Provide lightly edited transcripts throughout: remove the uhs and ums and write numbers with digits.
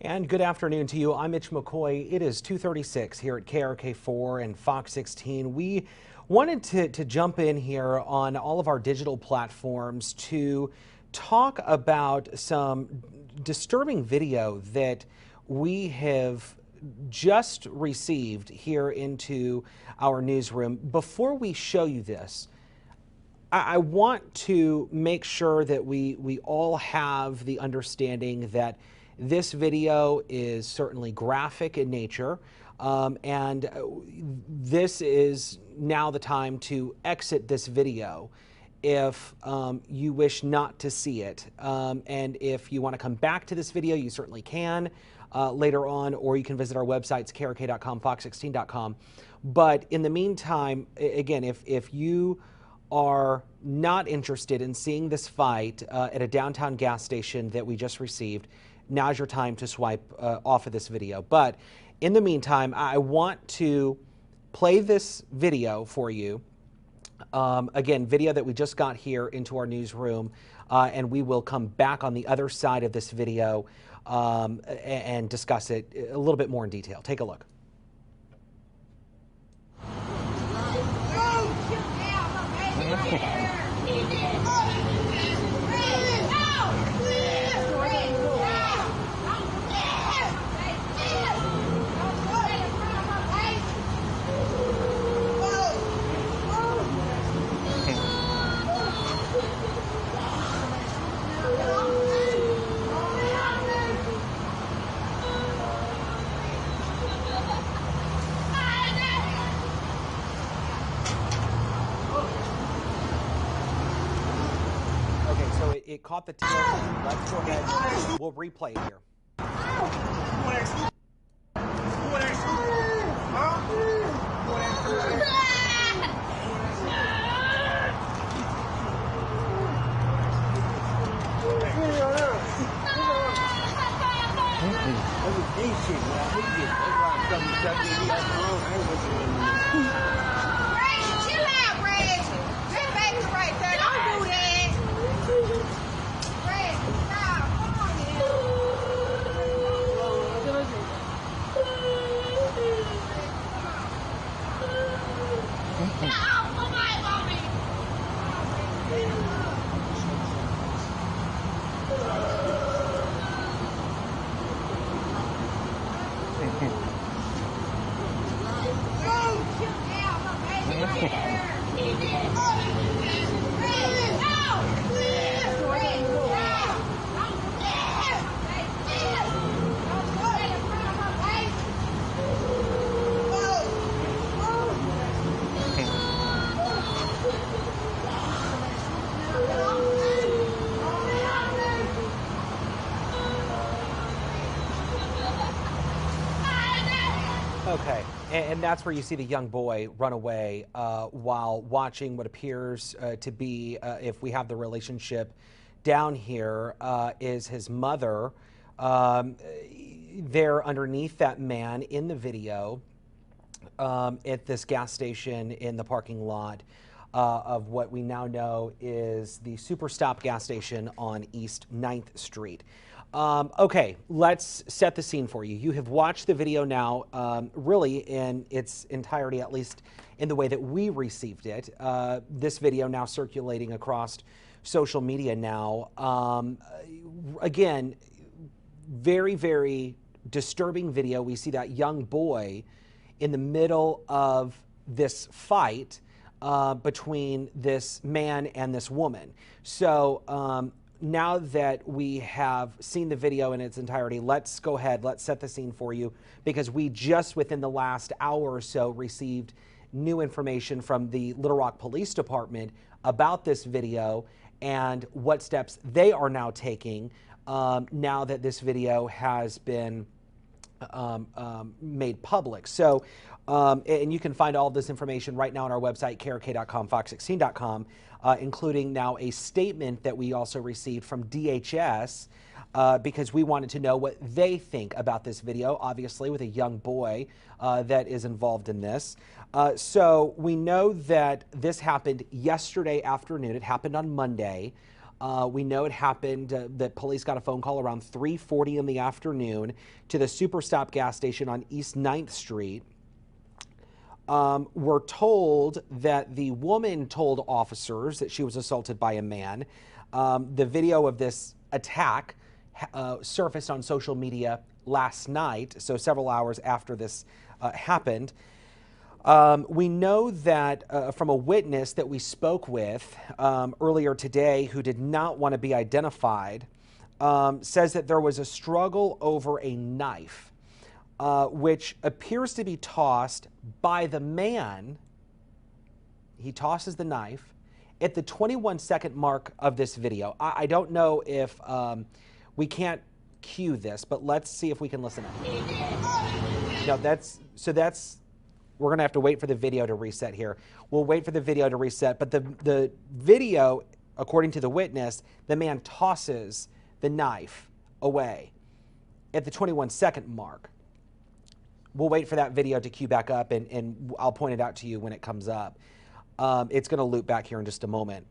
And good afternoon to you. I'm Mitch McCoy. It is 2:36 here at KRK4 and Fox 16. We wanted to jump in here on all of our digital platforms to talk about some disturbing video that we have just received here into our newsroom. Before we show you this, I want to make sure that we all have the understanding that this video is certainly graphic in nature, and this is now the time to exit this video if you wish not to see it. And if you want to come back to this video, you certainly can later on, or you can visit our websites, krk.com, fox16.com. But in the meantime, again, if you are not interested in seeing this fight at a downtown gas station that we just received, now's your time to swipe off of this video. But in the meantime, I want to play this video for you. Again, video that we just got here into our newsroom, and we will come back on the other side of this video and discuss it a little bit more in detail. Take a look. It caught the tail. Let's go ahead. We'll replay it here. Chill out, Reggie. That baby right there. Don't do that. Okay, and that's where you see the young boy run away while watching what appears to be, if we have the relationship down here, is his mother there underneath that man in the video at this gas station in the parking lot of what we now know is the Superstop gas station on East 9th Street. Okay, let's set the scene for you. You have watched the video now, really in its entirety, at least in the way that we received it. This video now circulating across social media now. Again, very, very disturbing video. We see that young boy in the middle of this fight between this man and this woman. So, now that we have seen the video in its entirety, let's go ahead, let's set the scene for you, because we just within the last hour or so received new information from the Little Rock Police Department about this video and what steps they are now taking now that this video has been made public. So, and you can find all of this information right now on our website, krk.com, fox16.com, including now a statement that we also received from DHS because we wanted to know what they think about this video, obviously with a young boy that is involved in this. So we know that this happened yesterday afternoon. It happened on Monday. We know it happened, that police got a phone call around 3:40 in the afternoon to the Superstop gas station on East 9th Street. We're told that the woman told officers that she was assaulted by a man. The video of this attack surfaced on social media last night, so several hours after this happened. We know that from a witness that we spoke with earlier today who did not want to be identified, says that there was a struggle over a knife, which appears to be tossed by the man. He tosses the knife at the 21-second mark of this video. I don't know if we can't cue this, but let's see if we can listen. No, we're going to have to wait for the video to reset here. We'll wait for the video to reset, but the video, according to the witness, the man tosses the knife away at the 21-second mark. We'll wait for that video to cue back up, and I'll point it out to you when it comes up. It's going to loop back here in just a moment.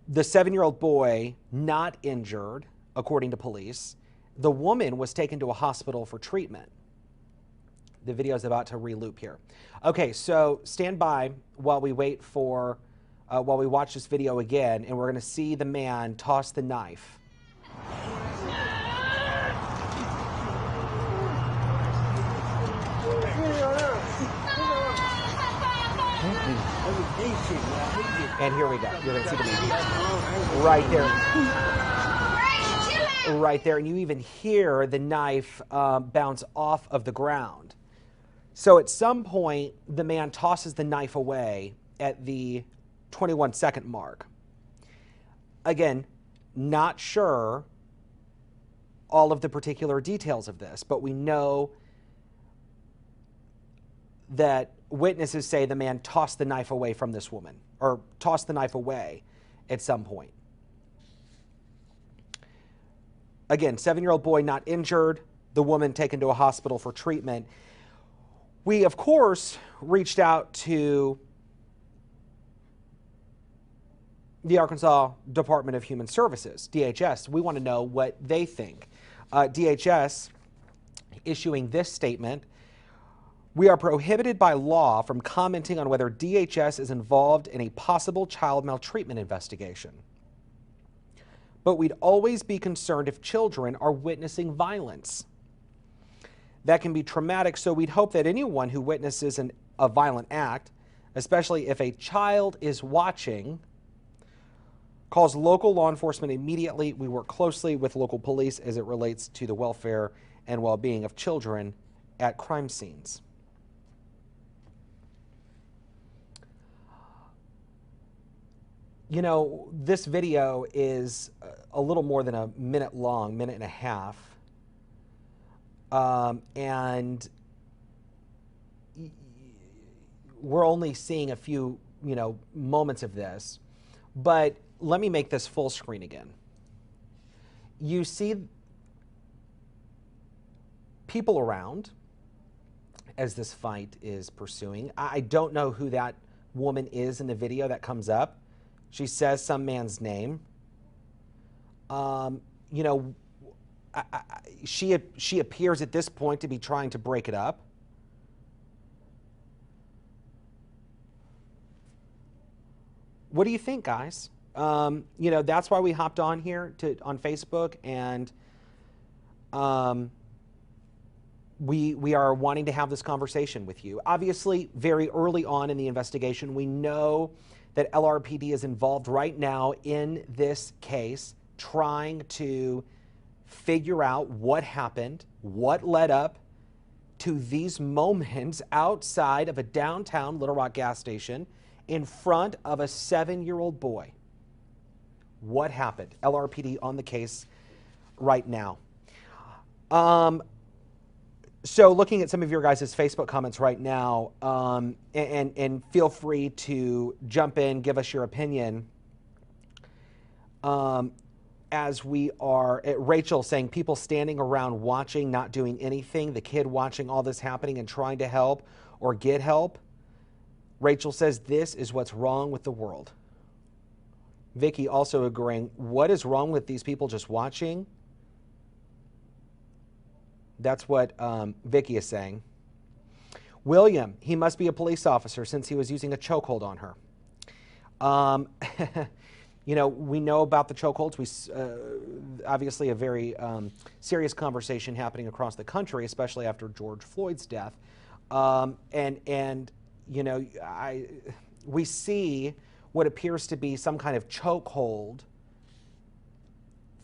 The 7-year-old boy, not injured, according to police. The woman was taken to a hospital for treatment. The video is about to re-loop here. Okay, so stand by while we wait for, while we watch this video again, and we're going to see the man toss the knife. And here we go. You're going to see the man right there. Right there, and you even hear the knife bounce off of the ground. So at some point, the man tosses the knife away at the 21-second mark. Again, not sure all of the particular details of this, but we know that witnesses say the man tossed the knife away from this woman, or tossed the knife away at some point. Again, 7-year-old boy not injured, the woman taken to a hospital for treatment. We, of course, reached out to the Arkansas Department of Human Services, DHS. We want to know what they think. DHS issuing this statement: "We are prohibited by law from commenting on whether DHS is involved in a possible child maltreatment investigation. But we'd always be concerned if children are witnessing violence. That can be traumatic, so we'd hope that anyone who witnesses a violent act, especially if a child is watching, calls local law enforcement immediately. We work closely with local police as it relates to the welfare and well-being of children at crime scenes." You know, this video is a little more than a minute long, minute and a half. And we're only seeing a few, moments of this. But let me make this full screen again. You see people around as this fight is pursuing. I don't know who that woman is in the video that comes up. She says some man's name. She appears at this point to be trying to break it up. What do you think, guys? That's why we hopped on here on Facebook, and we are wanting to have this conversation with you. Obviously, very early on in the investigation, we know that LRPD is involved right now in this case, trying to figure out what happened, what led up to these moments outside of a downtown Little Rock gas station in front of a 7-year-old boy. What happened? LRPD on the case right now. So looking at some of your guys' Facebook comments right now, and feel free to jump in, give us your opinion. As we are, Rachel saying people standing around watching, not doing anything, the kid watching all this happening and trying to help or get help. Rachel says this is what's wrong with the world. Vicky also agreeing, what is wrong with these people just watching? That's what Vicky is saying. William, he must be a police officer since he was using a chokehold on her. You know, we know about the chokeholds. We obviously a very serious conversation happening across the country, especially after George Floyd's death. And you know, we see what appears to be some kind of chokehold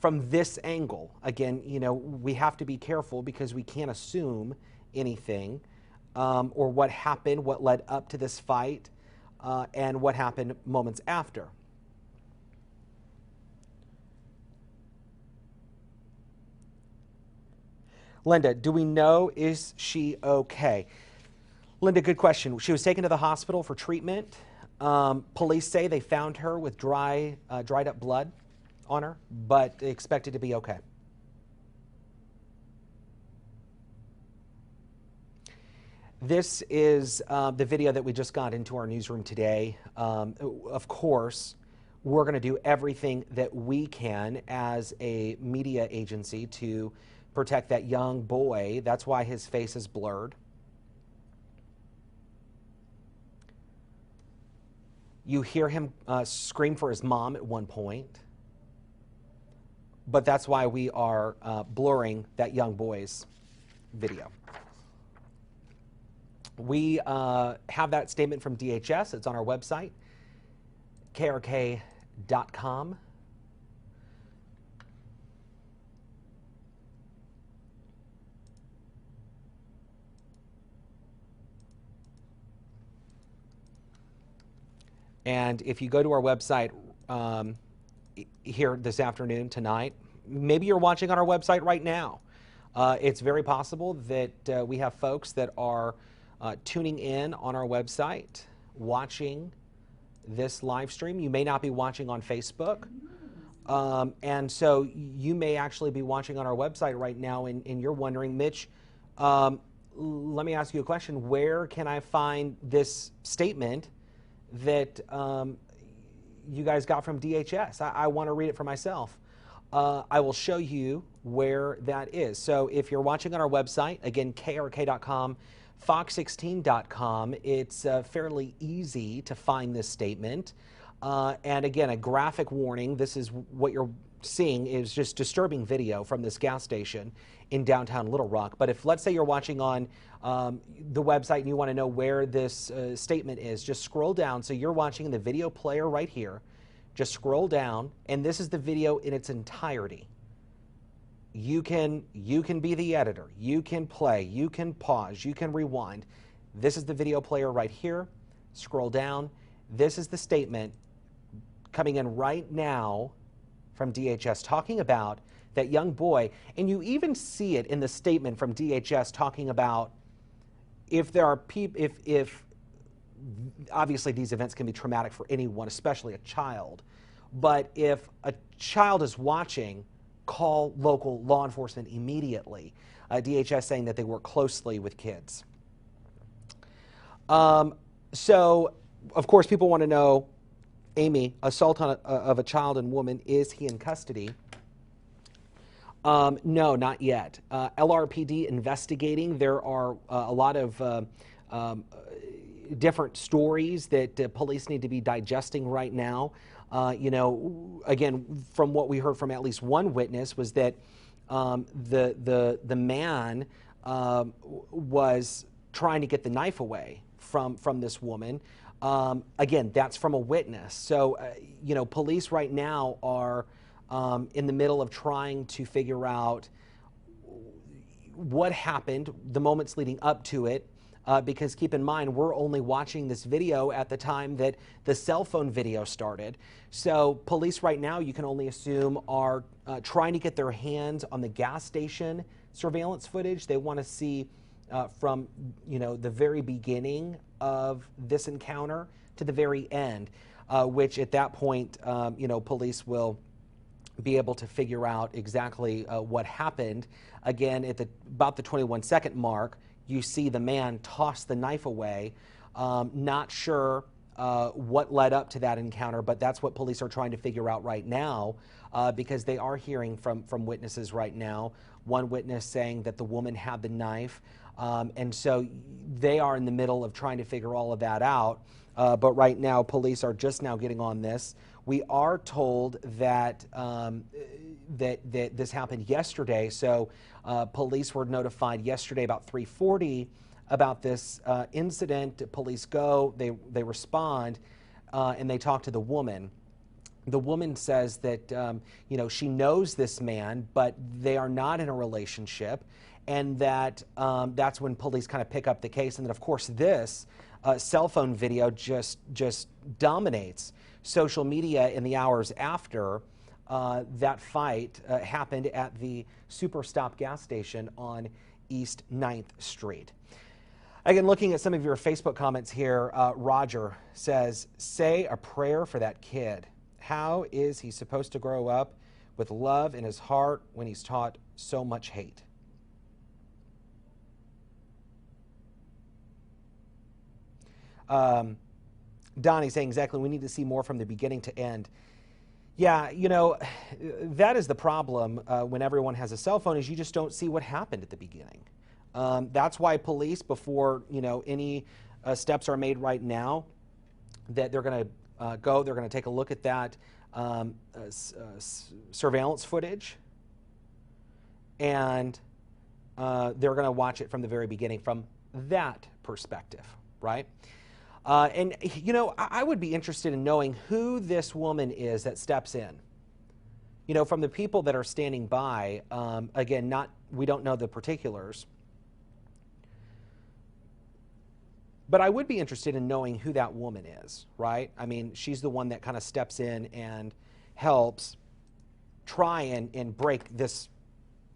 from this angle. Again, you know, we have to be careful because we can't assume anything or what happened, what led up to this fight, and what happened moments after. Linda, do we know, is she okay? Linda, good question. She was taken to the hospital for treatment. Police say they found her with dried up blood on her, but they expect it to be okay. This is the video that we just got into our newsroom today. Of course, we're going to do everything that we can as a media agency to protect that young boy. That's why his face is blurred. You hear him scream for his mom at one point, but that's why we are blurring that young boy's video. We have that statement from DHS. It's on our website, krk.com. And if you go to our website here this afternoon, tonight, maybe you're watching on our website right now. It's very possible that we have folks that are tuning in on our website, watching this live stream. You may not be watching on Facebook. And so you may actually be watching on our website right now, and you're wondering, Mitch, let me ask you a question. Where can I find this statement that you guys got from DHS? I want to read it for myself. I will show you where that is. So if you're watching on our website, again, krk.com, fox16.com, it's fairly easy to find this statement. And again, a graphic warning. This is what you're seeing is just disturbing video from this gas station in downtown Little Rock. But if, let's say, you're watching on the website and you want to know where this statement is, just scroll down. So you're watching the video player right here. Just scroll down, and this is the video in its entirety. You can be the editor. You can play. You can pause. You can rewind. This is the video player right here. Scroll down. This is the statement coming in right now from DHS talking about that young boy. And you even see it in the statement from DHS talking about if there are people, if obviously these events can be traumatic for anyone, especially a child. But if a child is watching, call local law enforcement immediately. DHS saying that they work closely with kids. So, of course, people want to know, Amy, assault of a child and woman, is he in custody? No, not yet. LRPD investigating. There are a lot of different stories that police need to be digesting right now. You know, again, from what we heard from at least one witness was that the man was trying to get the knife away from this woman. Again, that's from a witness. So, you know, police right now are in the middle of trying to figure out what happened, the moments leading up to it, because keep in mind, we're only watching this video at the time that the cell phone video started. So police right now, you can only assume, are trying to get their hands on the gas station surveillance footage. They want to see from, you know, the very beginning of this encounter to the very end, which at that point, you know, police will be able to figure out exactly what happened. Again, at about the 21-second mark, you see the man toss the knife away. Not sure what led up to that encounter, but that's what police are trying to figure out right now because they are hearing from witnesses right now. One witness saying that the woman had the knife, and so they are in the middle of trying to figure all of that out. But right now, police are just now getting on this. We are told that that this happened yesterday, so police were notified yesterday about 3:40 about this incident. Police go, they respond, and they talk to the woman. The woman says that you know, she knows this man, but they are not in a relationship, and that that's when police kind of pick up the case. And then, of course, this cell phone video just dominates social media in the hours after that fight happened at the Superstop gas station on East 9th Street. Again, looking at some of your Facebook comments here, Roger says, say a prayer for that kid. How is he supposed to grow up with love in his heart when he's taught so much hate? Donnie saying exactly, we need to see more from the beginning to end. Yeah, you know, that is the problem when everyone has a cell phone, is you just don't see what happened at the beginning. That's why police, before, you know, any steps are made right now, that they're going to they're going to take a look at that surveillance footage, and they're going to watch it from the very beginning from that perspective, right? And, you know, I would be interested in knowing who this woman is that steps in. You know, from the people that are standing by, again, we don't know the particulars. But I would be interested in knowing who that woman is, right? I mean, she's the one that kind of steps in and helps try and break this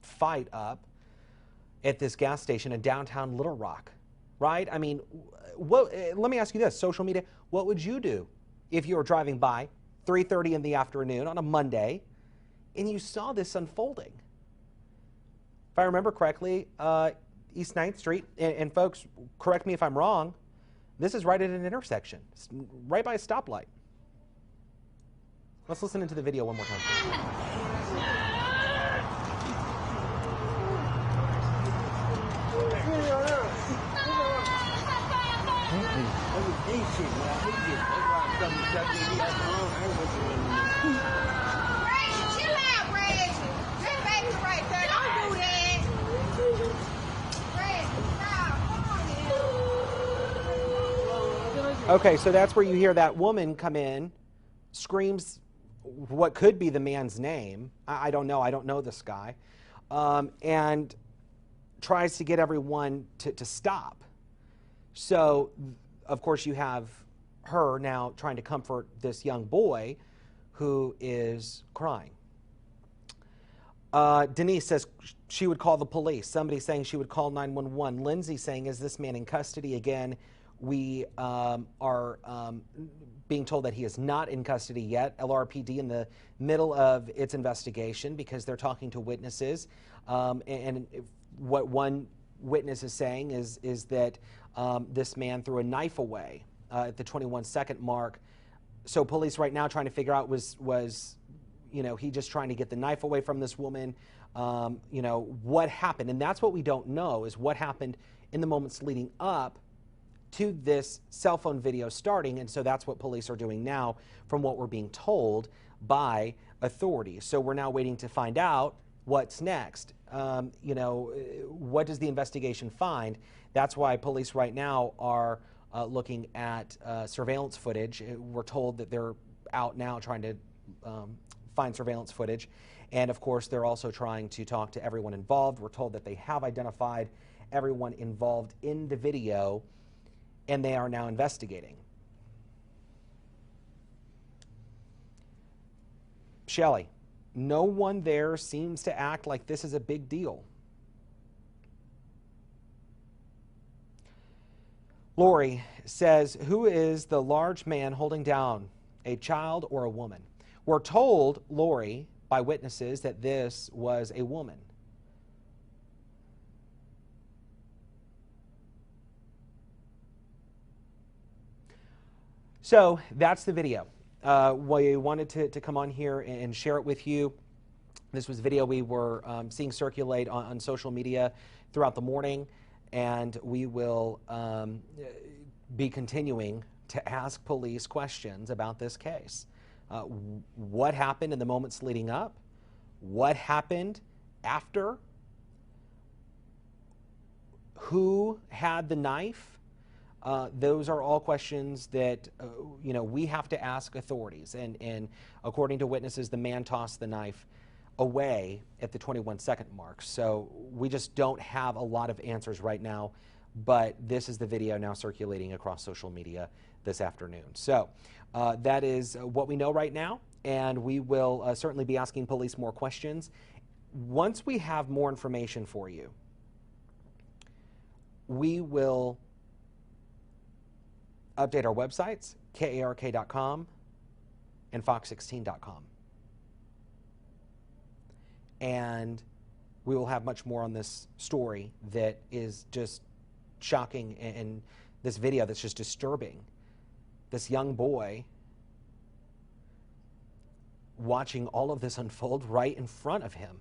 fight up at this gas station in downtown Little Rock, right? I mean, let me ask you this, social media, what would you do if you were driving by 3:30 in the afternoon on a Monday and you saw this unfolding? If I remember correctly, East 9th Street, and folks, correct me if I'm wrong, this is right at an intersection, it's right by a stoplight. Let's listen into the video one more time. Reggie, chill out, Reggie. That baby right there. Don't do that. Reggie, stop. Come on. Okay, so that's where you hear that woman come in, screams what could be the man's name. I don't know. I don't know this guy. And tries to get everyone to stop. So, of course, you have her now trying to comfort this young boy who is crying. Denise says she would call the police. Somebody saying she would call 911. Lindsay saying, is this man in custody? Again, we are being told that he is not in custody yet. LRPD in the middle of its investigation because they're talking to witnesses. And what one witness is saying is that this man threw a knife away at the 21-second mark. So police right now trying to figure out was you know, he just trying to get the knife away from this woman? You know, what happened? And that's what we don't know, is what happened in the moments leading up to this cell phone video starting. And so that's what police are doing now from what we're being told by authorities. So we're now waiting to find out what's next. You know, what does the investigation find? That's why police right now are looking at surveillance footage. We're told that they're out now trying to find surveillance footage. And of course, they're also trying to talk to everyone involved. We're told that they have identified everyone involved in the video, and they are now investigating. Shelley, no one there seems to act like this is a big deal. Lori says, who is the large man holding down, a child or a woman? We're told, Lori, by witnesses that this was a woman. So that's the video. We wanted to come on here and share it with you. This was video we were seeing circulate on social media throughout the morning, and we will be continuing to ask police questions about this case. What happened in the moments leading up? What happened after? Who had the knife? Those are all questions that we have to ask authorities. And according to witnesses, the man tossed the knife away at the 21-second mark. So we just don't have a lot of answers right now. But this is the video now circulating across social media this afternoon. So that is what we know right now, and we will certainly be asking police more questions. Once we have more information for you, we will update our websites, KARK.com and Fox16.com. And we will have much more on this story that is just shocking, and this video that's just disturbing. This young boy watching all of this unfold right in front of him,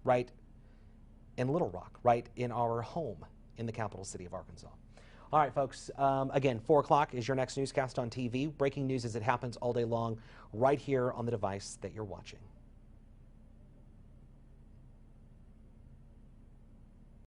right in Little Rock, right in our home in the capital city of Arkansas. All right, folks, again, 4 o'clock is your next newscast on TV. Breaking news as it happens all day long right here on the device that you're watching.